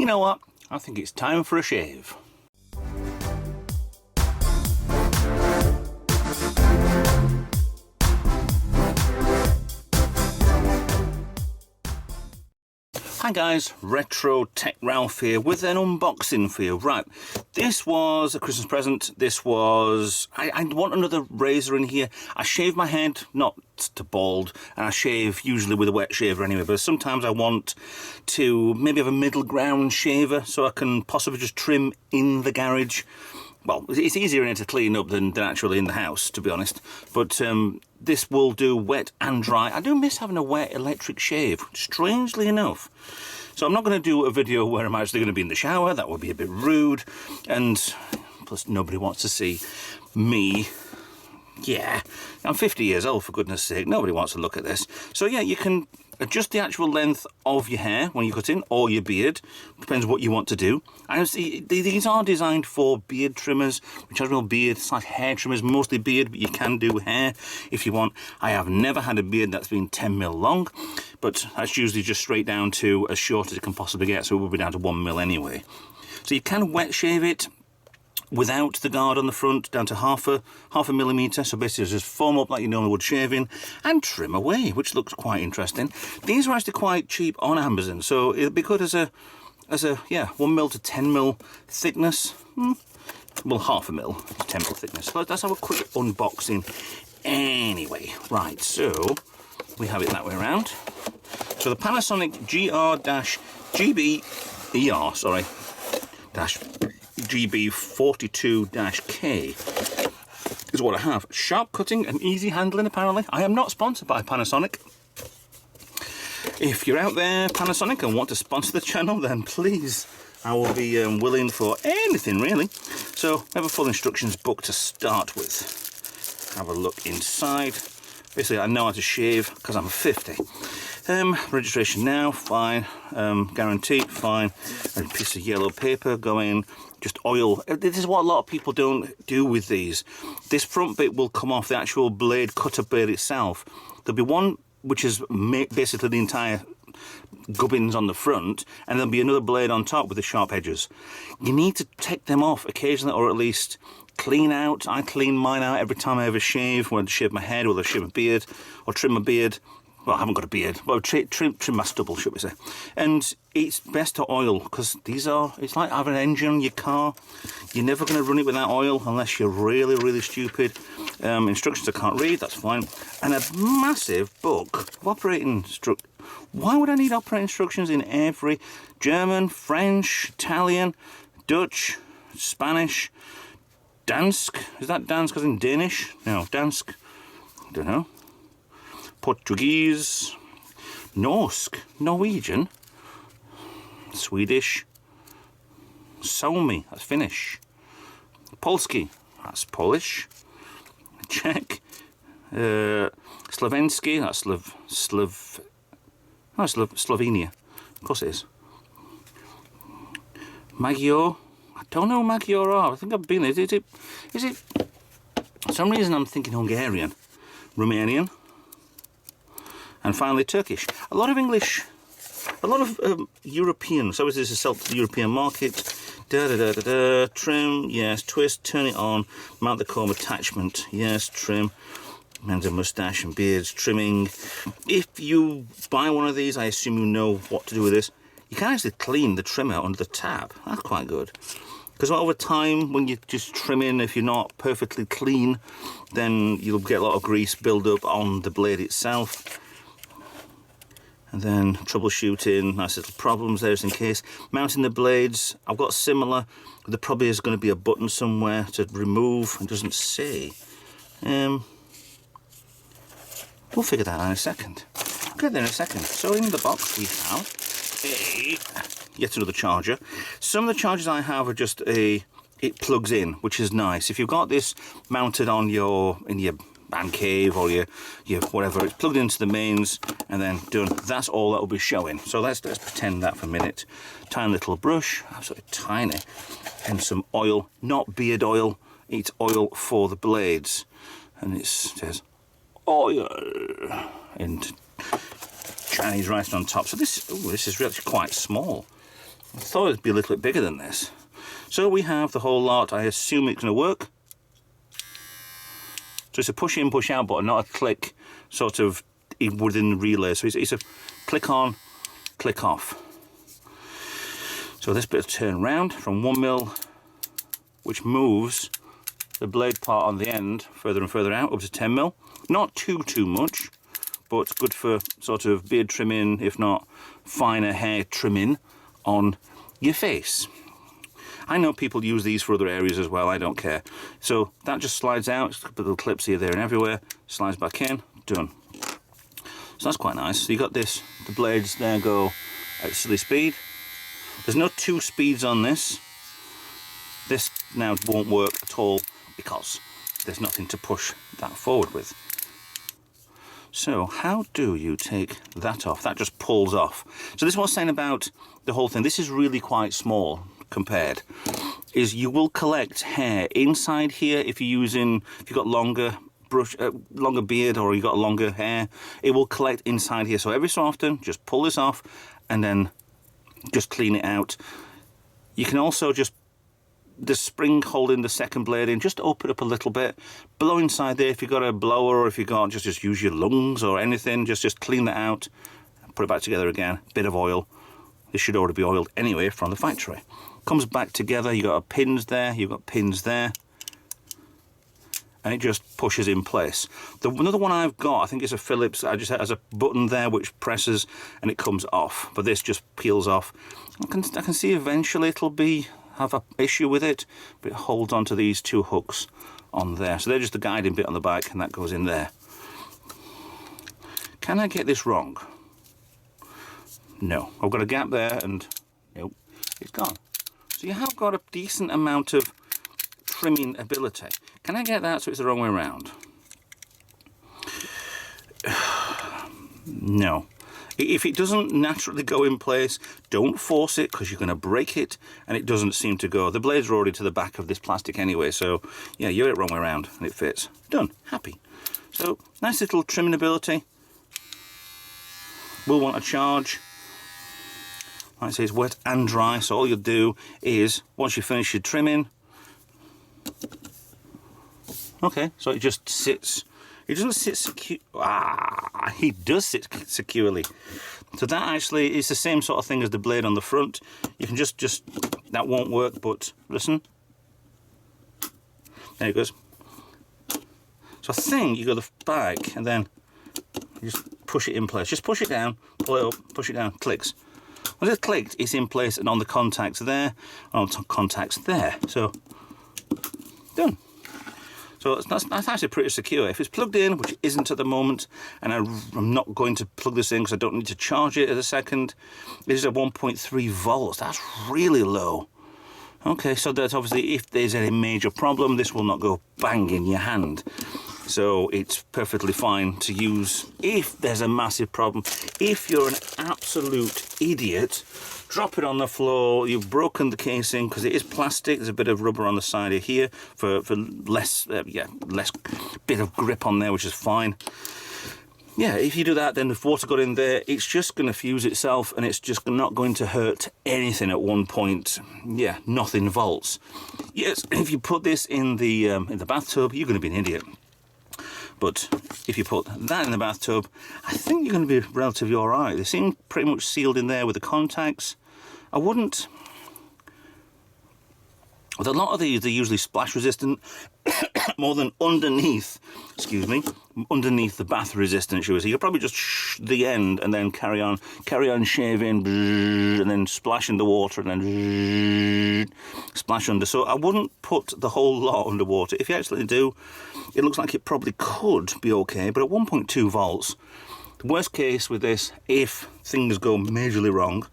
You know what? I think it's time for a shave. Hi guys, Retro Tech Ralph here with an unboxing for you. Right, this was a Christmas present. This was, I want another razor in here. I shave my head, not to bald, and I shave usually with a wet shaver anyway, but sometimes I want to maybe have a middle ground shaver so I can possibly just trim in the garage. Well, it's easier in it to clean up than actually in the house, to be honest. But this will do wet and dry. I do miss having a wet electric shave, strangely enough. So I'm not going to do a video where I'm actually going to be in the shower. That would be a bit rude. And plus, nobody wants to see me. Yeah, I'm 50 years old, for goodness sake. Nobody wants to look at this. So yeah, you can adjust the actual length of your hair when you cut in, or your beard. Depends what you want to do. And these are designed for beard trimmers, rechargeable beard, it's like hair trimmers, mostly beard, but you can do hair if you want. I have never had a beard that's been 10 mil long, but that's usually just straight down to as short as it can possibly get, so it will be down to 1 mil anyway. So you can wet shave it without the guard on the front, down to half a millimetre, so basically just foam up like you normally would shaving and trim away, which looks quite interesting. These are actually quite cheap on Amazon, so it'll be good as a yeah, 1 mil to 10 mil thickness. Well, half a mil to 10 mil thickness. So let's have a quick unboxing anyway. Right, so we have it that way around. So the Panasonic ER-GB42-K is what I have. Sharp cutting and easy handling, apparently. I am not sponsored by Panasonic. If you're out there, Panasonic, and want to sponsor the channel, then please, I will be willing for anything, really. So we have a full instructions book to start with. Have a look inside. Basically, I know how to shave because I'm 50. Registration now, fine. Guarantee, fine. A piece of yellow paper going. Just oil. This is what a lot of people don't do with these. This front bit will come off the actual blade, cutter blade itself. There'll be one which is basically the entire gubbins on the front, and there'll be another blade on top with the sharp edges. You need to take them off occasionally, or at least clean out. I clean mine out every time I ever shave, whether I shave my head, or I shave my beard, or trim my beard. Well, I haven't got a beard, but trim my stubble, should we say. And it's best to oil, because these are, it's like having an engine on your car. You're never going to run it without oil unless you're really, really stupid. Instructions I can't read, that's fine. And a massive book of operating instructions. Why would I need operating instructions in every German, French, Italian, Dutch, Spanish, Dansk? Is that Dansk as in Danish? No, Dansk. I don't know. Portuguese, Norsk, Norwegian, Swedish, Suomi, that's Finnish, Polski, that's Polish, Czech, Slovensky, that's Slovenia, of course it is. Magyar, I don't know Magyar are, I think I've been there. Is it, for some reason I'm thinking Hungarian, Romanian, and finally Turkish. A lot of English, a lot of European, so this is sell to the European market. Trim, yes. Twist, turn it on, mount the comb attachment, yes. Trim, men's and moustache and beards, trimming. If you buy one of these, I assume you know what to do with this. You can actually clean the trimmer under the tab. That's quite good. Because over time, when you're just trimming, if you're not perfectly clean, then you'll get a lot of grease build up on the blade itself. And then troubleshooting, nice little problems there just in case. Mounting the blades, I've got similar. There probably is going to be a button somewhere to remove. It doesn't say. We'll figure that out in a second. I'll get there in a second. So in the box we have yet another charger. Some of the chargers I have are just it plugs in, which is nice. If you've got this mounted on in your man cave or your whatever, it's plugged into the mains and then done. That's all that will be showing. So let's pretend that for a minute. Tiny little brush, absolutely tiny, and some oil, not beard oil. It's oil for the blades, and it says oil and Chinese writing on top. So this is really quite small. I thought it'd be a little bit bigger than this. So we have the whole lot. I assume it's going to work. So it's a push in, push out button, not a click sort of within the relay. So it's a click on, click off. So this bit of turn round from 1mm, which moves the blade part on the end further and further out up to 10mm. Not too much, but good for sort of beard trimming, if not finer hair trimming on your face. I know people use these for other areas as well, I don't care. So that just slides out, just a couple of little clips here, there and everywhere, slides back in, done. So that's quite nice. So you got this, the blades there go at silly speed. There's no 2 speeds on this. This now won't work at all because there's nothing to push that forward with. So how do you take that off? That just pulls off. So this is what I was saying about the whole thing. This is really quite small compared. Is you will collect hair inside here if you've got longer beard or you've got longer hair. It will collect inside here. So every so often, just pull this off and then just clean it out. You can also just the spring holding the second blade in, just open up a little bit, blow inside there. If you've got a blower or if you've got, just use your lungs or anything, just clean that out, put it back together again, bit of oil. This should already be oiled anyway from the factory. Comes back together, you've got pins there, you've got pins there, and it just pushes in place. Another one I've got, I think it's a Phillips, I just has a button there which presses and it comes off, but this just peels off. I can see eventually it'll have an issue with it, but it holds onto these 2 hooks on there. So they're just the guiding bit on the back and that goes in there. Can I get this wrong? No. I've got a gap there and nope, it's gone. So you have got a decent amount of trimming ability. Can I get that so it's the wrong way around? No. If it doesn't naturally go in place, don't force it because you're going to break it and it doesn't seem to go. The blades are already to the back of this plastic anyway, so yeah, you're it wrong way around and it fits. Done. Happy. So nice little trimming ability. We'll want a charge. Like I say, it's wet and dry, so all you'll do is, once you finish your trimming, okay, so it just sits. It doesn't sit secure. He does sit securely. So that actually is the same sort of thing as the blade on the front. You can just that won't work, but listen. There it goes. So I think you go the back and then you just push it in place. Just push it down, pull it up, push it down, clicks. Once it's clicked, it's in place and on the contacts there, on contacts there. So done. So that's actually pretty secure. If it's plugged in, which it isn't at the moment, and I'm not going to plug this in because I don't need to charge it at a second, it is at 1.3 volts. That's really low. Okay, so that's obviously if there's any major problem, this will not go bang in your hand. So it's perfectly fine to use if there's a massive problem. If you're an absolute idiot, drop it on the floor, you've broken the casing because it is plastic, there's a bit of rubber on the side of here for less bit of grip on there, which is fine. Yeah, if you do that, then if water got in there, it's just going to fuse itself and it's just not going to hurt anything at one point. Yeah, nothing volts. Yes, if you put this in the bathtub, you're going to be an idiot. But if you put that in the bathtub, I think you're going to be relatively all right. They seem pretty much sealed in there with the contacts. I wouldn't... With a lot of these, they're usually splash resistant more than underneath, excuse me, underneath the bath resistant shoes. So you could probably just the end and then carry on shaving and then splash in the water and then splash under. So I wouldn't put the whole lot underwater. If you actually do, it looks like it probably could be okay, but at 1.2 volts, the worst case with this, if things go majorly wrong,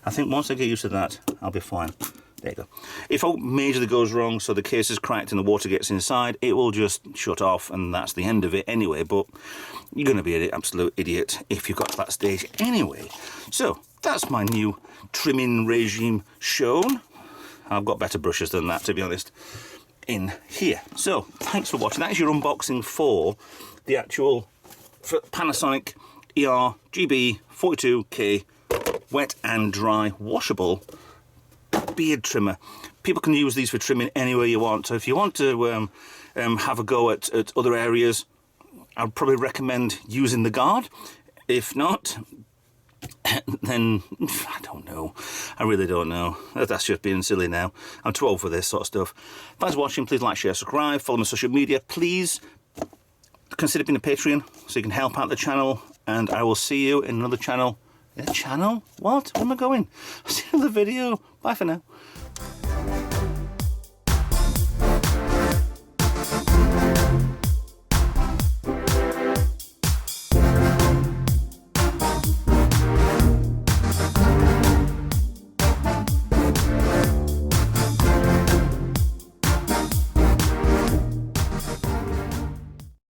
I think once I get used to that, I'll be fine. There you go. If it majorly goes wrong, so the case is cracked and the water gets inside, it will just shut off and that's the end of it anyway, but you're going to be an absolute idiot if you've got to that stage anyway. So, that's my new trimming regime shown. I've got better brushes than that, to be honest, in here. So, thanks for watching. That is your unboxing for the actual Panasonic ER-GB42K wet and dry washable beard trimmer. People can use these for trimming anywhere you want. So if you want to have a go at other areas, I'd probably recommend using the guard. If not, then I don't know. I really don't know. That's just being silly now. I'm too old for this sort of stuff. Thanks for watching. Please like, share, subscribe, follow me on social media. Please consider being a Patreon so you can help out the channel, and I will see you in another channel. In a channel? What? Where am I going? I'll see you in the video. Bye for now.